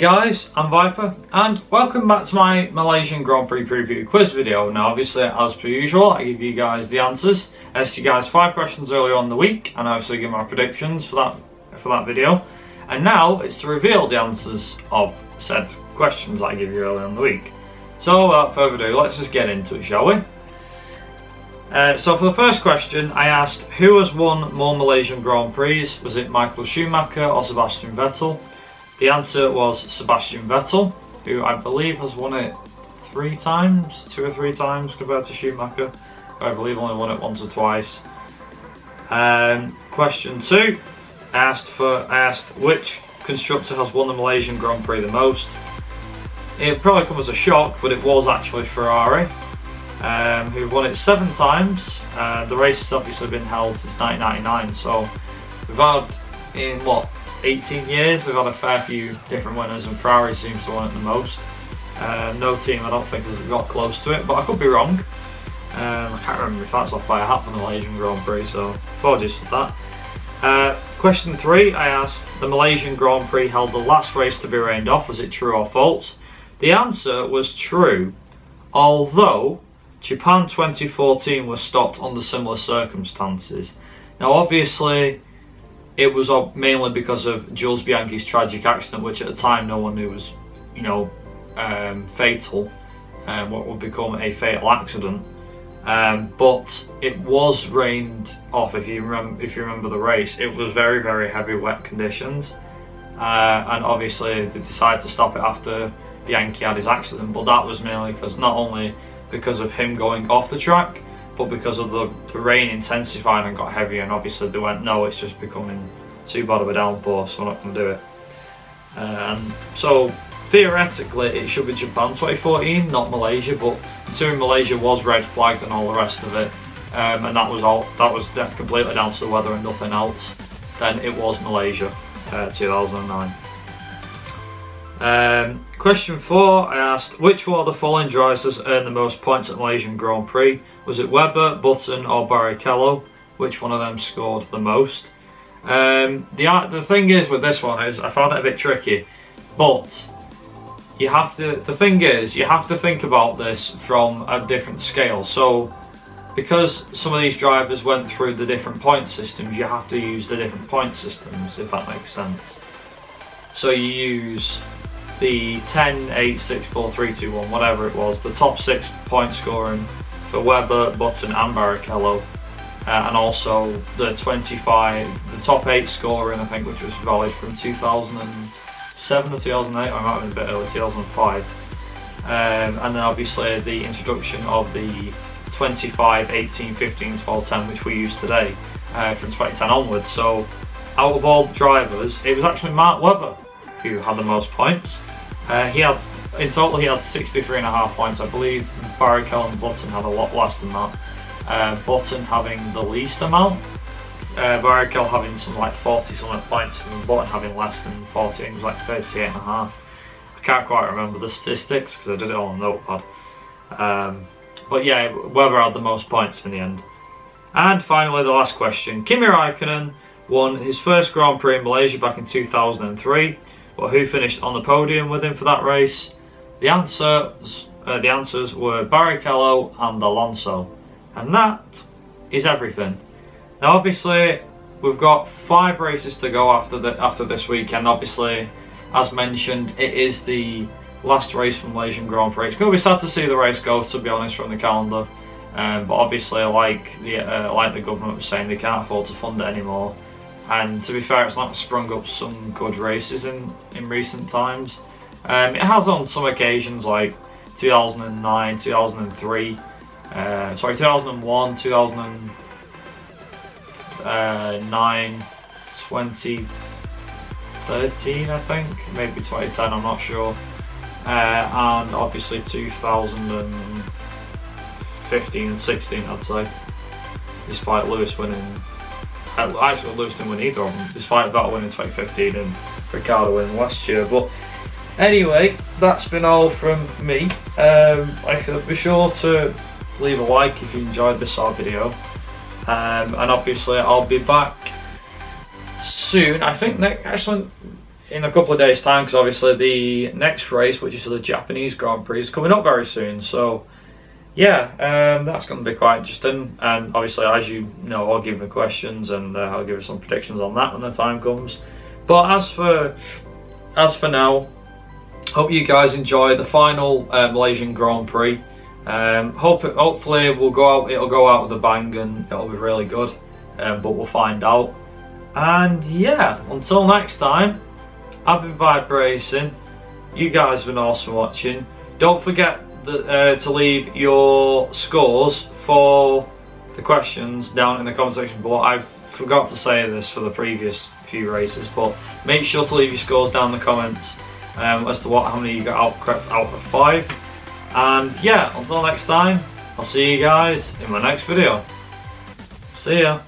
guys, I'm Viper and welcome back to my Malaysian Grand Prix preview quiz video. Now obviously, as per usual, I give you guys the answers. I asked you guys 5 questions earlier on in the week and I obviously give my predictions for that video. And now it's to reveal the answers of said questions that I give you earlier on the week. So without further ado, let's just get into it, shall we? So for the first question, I asked who has won more Malaysian Grand Prix? Was it Michael Schumacher or Sebastian Vettel? The answer was Sebastian Vettel, who I believe has won it 3 times, 2 or 3 times compared to Schumacher, who I believe only won it once or twice. Question 2, I asked which constructor has won the Malaysian Grand Prix the most. It probably come as a shock, but it was actually Ferrari, who won it 7 times. The race has obviously been held since 1999, so we've had, in what, 18 years, we've had a fair few different winners, and Ferrari seems to win it the most. No team I don't think has got close to it, but I could be wrong. I can't remember if that's off by a hat for the Malaysian Grand Prix, so apologies for that. Question 3, I asked the Malaysian Grand Prix held the last race to be rained off. Was it true or false? The answer was true, although Japan 2014 was stopped under similar circumstances. Now obviously it was mainly because of Jules Bianchi's tragic accident, which at the time no one knew was, fatal, what would become a fatal accident. But it was rained off. If you remember the race, it was very, very heavy, wet conditions, and obviously they decided to stop it after Bianchi had his accident. But that was mainly because not only because of him going off the track, but because of the rain intensified and got heavier, and obviously they went, no, it's just becoming too bad of a downpour, so we're not going to do it. So theoretically it should be Japan 2014, not Malaysia, but considering Malaysia was red flagged and all the rest of it, and that was completely down to the weather and nothing else, then it was Malaysia 2009. Question 4, I asked which one of the following drivers has earned the most points at Malaysian Grand Prix? Was it Webber, Button or Barrichello? Which one of them scored the most? The thing is with this one is I found it a bit tricky, but you have to think about this from a different scale. So because some of these drivers went through the different point systems, you have to use the different point systems, if that makes sense. So you use the 10, 8, 6, 4, 3, 2, 1, whatever it was, the top 6 point scoring for Webber, Button and Barrichello, and also the 25, the top 8 scoring, I think, which was valid from 2007 or 2008, or I might have been a bit early, 2005. And then obviously the introduction of the 25, 18, 15, 12, 10, which we use today, from 2010 onwards. So out of all the drivers, it was actually Mark Webber who had the most points. In total he had 63.5 points. I believe Barrichello and Button had a lot less than that. Button having the least amount, Barrichello having some like 40 something points, and Button having less than 40, I think it was like 38.5. I can't quite remember the statistics because I did it all on Notepad. But yeah, Webber had the most points in the end. And finally the last question, Kimi Raikkonen won his first Grand Prix in Malaysia back in 2003. But who finished on the podium with him for that race? The answers were Barrichello and Alonso. And that is everything. Now obviously we've got 5 races to go after this weekend. Obviously, as mentioned, it is the last race from Malaysian Grand Prix. It's going to be sad to see the race go, to be honest, from the calendar. But obviously, like the government was saying, they can't afford to fund it anymore. And to be fair, it's not sprung up some good races in recent times. It has on some occasions, like 2009, 2003, 2001, 2009, 2013, I think, maybe 2010, I'm not sure. And obviously 2015 and 16, I'd say, despite Lewis winning. Actually, Lewis didn't win either of them, despite Vettel winning 2015 and Ricciardo winning last year. But anyway, that's been all from me. Like I said, be sure to leave a like if you enjoyed this sort of video. And obviously, I'll be back soon. I think in a couple of days' time, because obviously the next race, which is the Japanese Grand Prix, is coming up very soon. So yeah, that's going to be quite interesting. And obviously, as you know, I'll give the questions and I'll give you some predictions on that when the time comes. But as for now, hope you guys enjoy the final Malaysian Grand Prix. Hopefully it'll go out with a bang and it'll be really good. But we'll find out. And yeah, until next time, I've been Vibe Racing. You guys have been awesome watching. Don't forget to leave your scores for the questions down in the comment section below. I forgot to say this for the previous few races, but make sure to leave your scores down in the comments as to how many you got correct out of 5. And yeah, until next time, I'll see you guys in my next video. See ya.